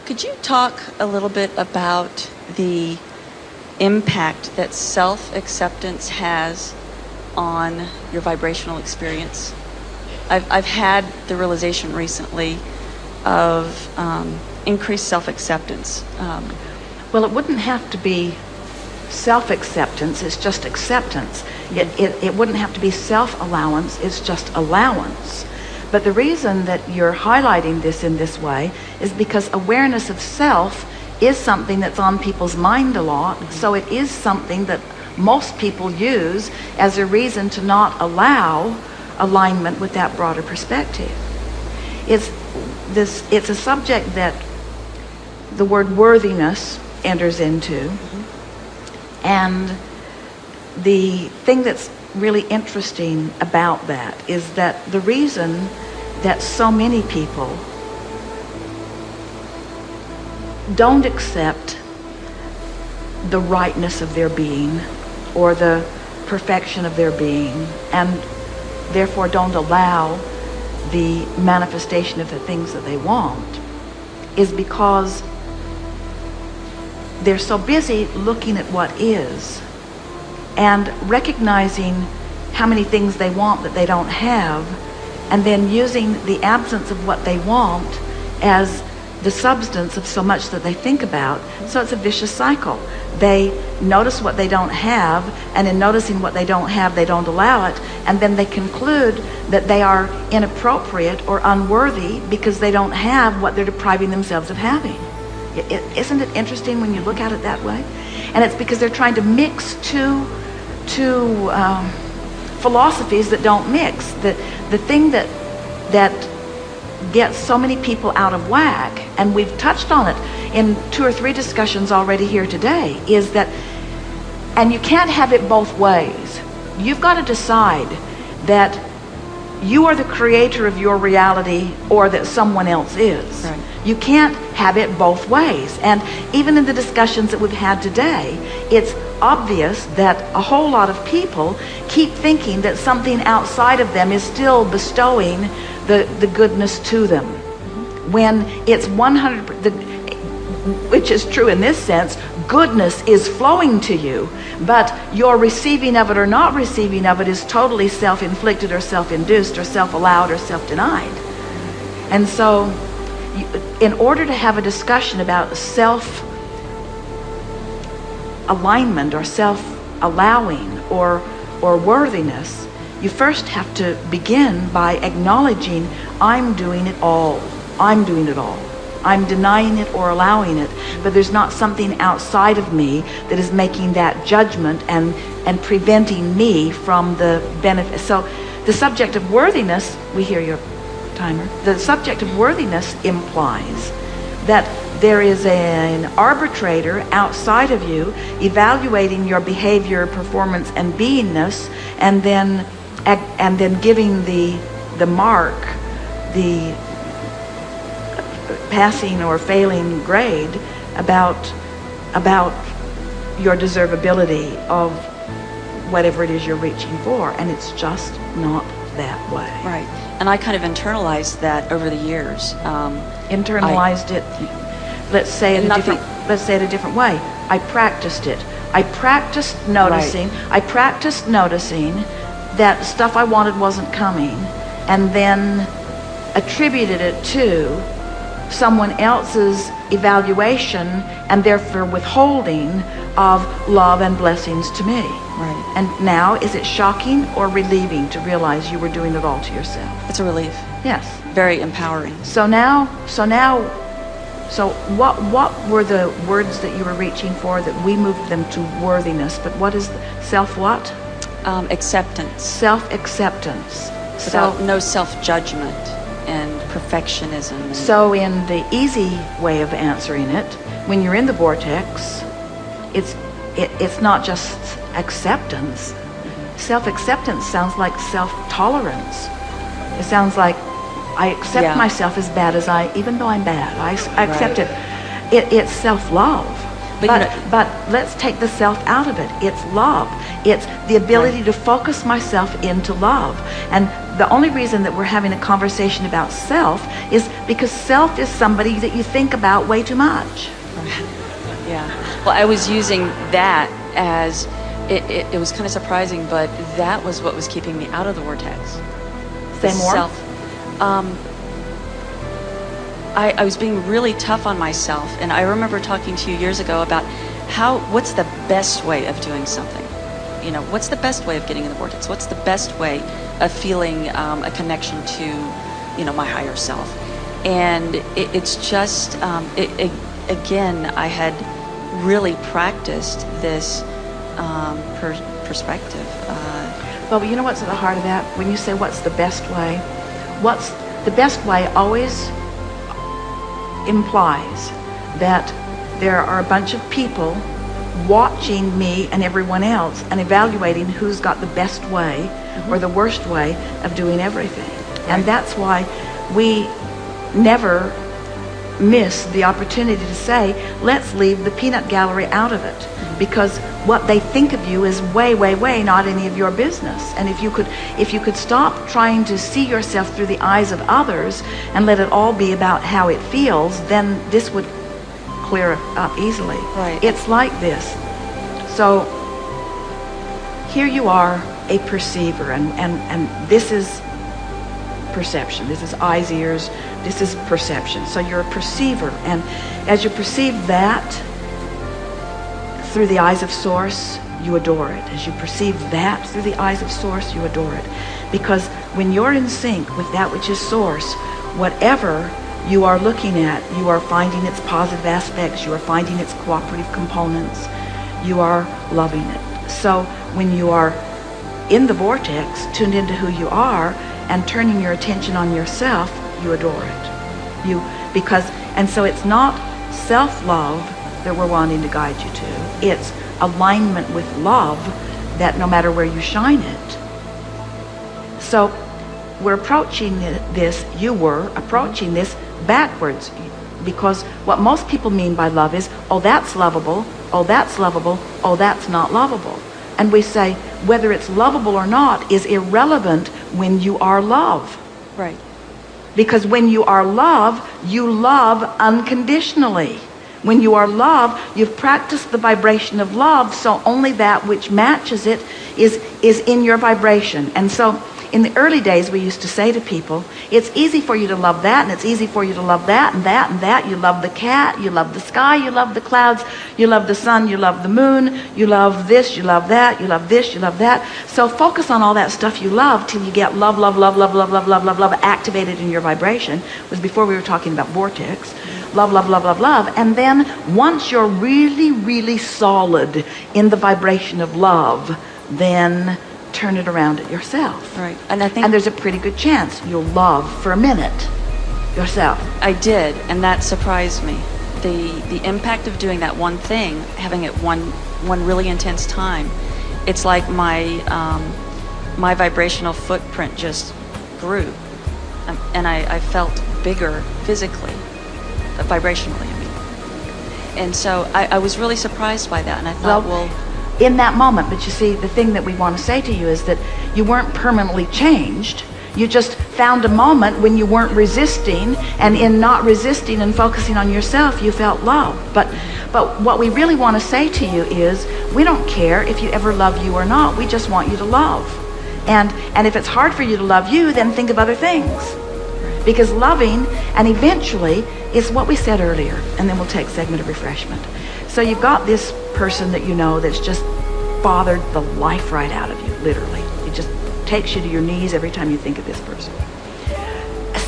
Could you talk a little bit about the impact that self-acceptance has on your vibrational experience? I've had the realization recently of increased self-acceptance. Well, it wouldn't have to be self-acceptance, it's just acceptance. It wouldn't have to be self-allowance, it's just allowance. But the reason that you're highlighting this in this way is because awareness of self is something that's on people's mind a lot. So it is something that most people use as a reason to not allow alignment with that broader perspective. It's a subject that the word worthiness enters into. And the thing that's really interesting about that is that the reason that so many people don't accept the rightness of their being or the perfection of their being, and therefore don't allow the manifestation of the things that they want, is because they're so busy looking at what is and recognizing how many things they want that they don't have, and then using the absence of what they want as the substance of so much that they think about. So it's a vicious cycle. They notice what they don't have, and in noticing what they don't have, they don't allow it, and then they conclude that they are inappropriate or unworthy because they don't have what they're depriving themselves of having. Isn't it interesting when you look at it that way? And it's because they're trying to mix two philosophies that don't mix. The thing that gets so many people out of whack, and we've touched on it in 2 or 3 discussions already here today, is that, and you can't have it both ways. You've got to decide that you are the creator of your reality or that someone else is. Right. You can't have it both ways. And even in the discussions that we've had today, it's obvious that a whole lot of people keep thinking that something outside of them is still bestowing the goodness to them. When it's 100%, which is true in this sense, goodness is flowing to you, but your receiving of it or not receiving of it is totally self-inflicted or self-induced or self-allowed or self-denied. And so in order to have a discussion about self-alignment or self-allowing or worthiness, you first have to begin by acknowledging, I'm doing it all. I'm doing it all. I'm denying it or allowing it, but there's not something outside of me that is making that judgment and preventing me from the benefit. So the subject of worthiness, we hear your timer, the subject of worthiness implies that there is an arbitrator outside of you evaluating your behavior, performance, and beingness, and then giving the mark, the passing or failing grade about your deservability of whatever it is you're reaching for, and it's just not that way. Right. And I kind of internalized that over the years. Internalized it. Let's say it a different way. I practiced it. I practiced noticing. Right. I practiced noticing that stuff I wanted wasn't coming, and then attributed it to someone else's evaluation and therefore withholding of love and blessings to me. Right. And now, is it shocking or relieving to realize you were doing it all to yourself? It's a relief. Yes. Very empowering. So what were the words that you were reaching for that we moved them to worthiness? But what is self what? Acceptance. Self-acceptance. No self-judgment and perfectionism. So in the easy way of answering it, when you're in the vortex, it's not just acceptance. Self-acceptance sounds like self-tolerance. It sounds like I accept myself as bad as even though I'm bad. I accept it. It's self-love. But let's take the self out of it. It's love. It's the ability to focus myself into love. And the only reason that we're having a conversation about self is because self is somebody that you think about way too much. Yeah. Well, I was using that as, it was kind of surprising, but that was what was keeping me out of the vortex. Say more. Self. I was being really tough on myself, and I remember talking to you years ago about what's the best way of doing something? You know, what's the best way of getting in the vortex? What's the best way of feeling a connection to, you know, my higher self? And it's just, again, I had really practiced this perspective. Well, you know what's at the heart of that? When you say what's the best way, what's the best way always implies that there are a bunch of people watching me and everyone else and evaluating who's got the best way or the worst way of doing everything. And that's why we never miss the opportunity to say, let's leave the peanut gallery out of it, because what they think of you is way, way, way not any of your business. And if you could stop trying to see yourself through the eyes of others and let it all be about how it feels, then this would clear up easily. Right. It's like this. So here you are, a perceiver, and this is perception. This is eyes, ears, this is perception. So you're a perceiver, and as you perceive that through the eyes of Source, you adore it. As you perceive that through the eyes of Source, you adore it. Because when you're in sync with that which is Source, whatever you are looking at, you are finding its positive aspects, you are finding its cooperative components, you are loving it. So when you are in the vortex, tuned into who you are, and turning your attention on yourself, you adore it. And so it's not self-love that we're wanting to guide you to. It's alignment with love that no matter where you shine it. So we're approaching this, you were approaching this backwards, because what most people mean by love is, oh, that's lovable, oh, that's lovable, oh, that's not lovable. And we say whether it's lovable or not is irrelevant when you are love. Right. Because when you are love, you love unconditionally. When you are love, you've practiced the vibration of love, so only that which matches it is in your vibration. And so in the early days, we used to say to people, it's easy for you to love that, and it's easy for you to love that, and that, and that. You love the cat, you love the sky, you love the clouds, you love the sun, you love the moon, you love this, you love that, you love this, you love that. So focus on all that stuff you love till you get love, love, love, love, love, love, love, love, love activated in your vibration. It was before we were talking about vortex. Love, love, love, love, love. And then once you're really, really solid in the vibration of love, then turn it around at yourself. Right. And I think there's a pretty good chance you'll love for a minute yourself. I did, and that surprised me. The impact of doing that one thing, having it one really intense time, it's like my vibrational footprint just grew, and I felt bigger physically, vibrationally, I mean. And so I was really surprised by that, and I thought, well, in that moment, but you see, the thing that we want to say to you is that you weren't permanently changed. You just found a moment when you weren't resisting, and in not resisting and focusing on yourself, you felt love. But what we really want to say to you is, we don't care if you ever love you or not. We just want you to love. And if it's hard for you to love you, then think of other things. Because loving, and eventually, is what we said earlier, and then we'll take a segment of refreshment. So you've got this person that you know that's just bothered the life right out of you, literally. It just takes you to your knees every time you think of this person.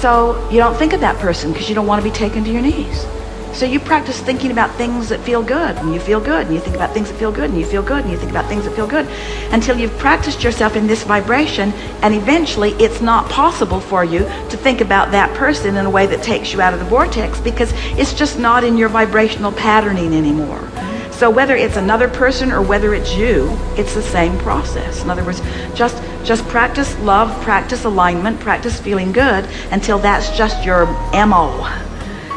So you don't think of that person because you don't want to be taken to your knees. So you practice thinking about things that feel good, and you feel good, and you think about things that feel good, and you feel good, and you think about things that feel good, until you've practiced yourself in this vibration, and eventually it's not possible for you to think about that person in a way that takes you out of the vortex, because it's just not in your vibrational patterning anymore. So whether it's another person or whether it's you, it's the same process. In other words, just practice love, practice alignment, practice feeling good until that's just your MO.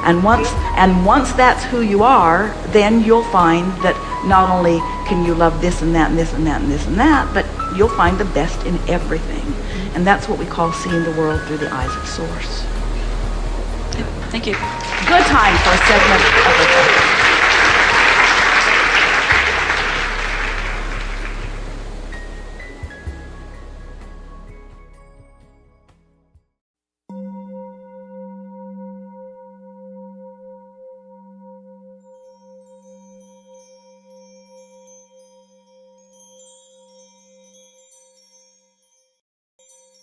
And once that's who you are, then you'll find that not only can you love this and that and this and that and this and that, but you'll find the best in everything. And that's what we call seeing the world through the eyes of Source. Thank you. Good time for a segment of the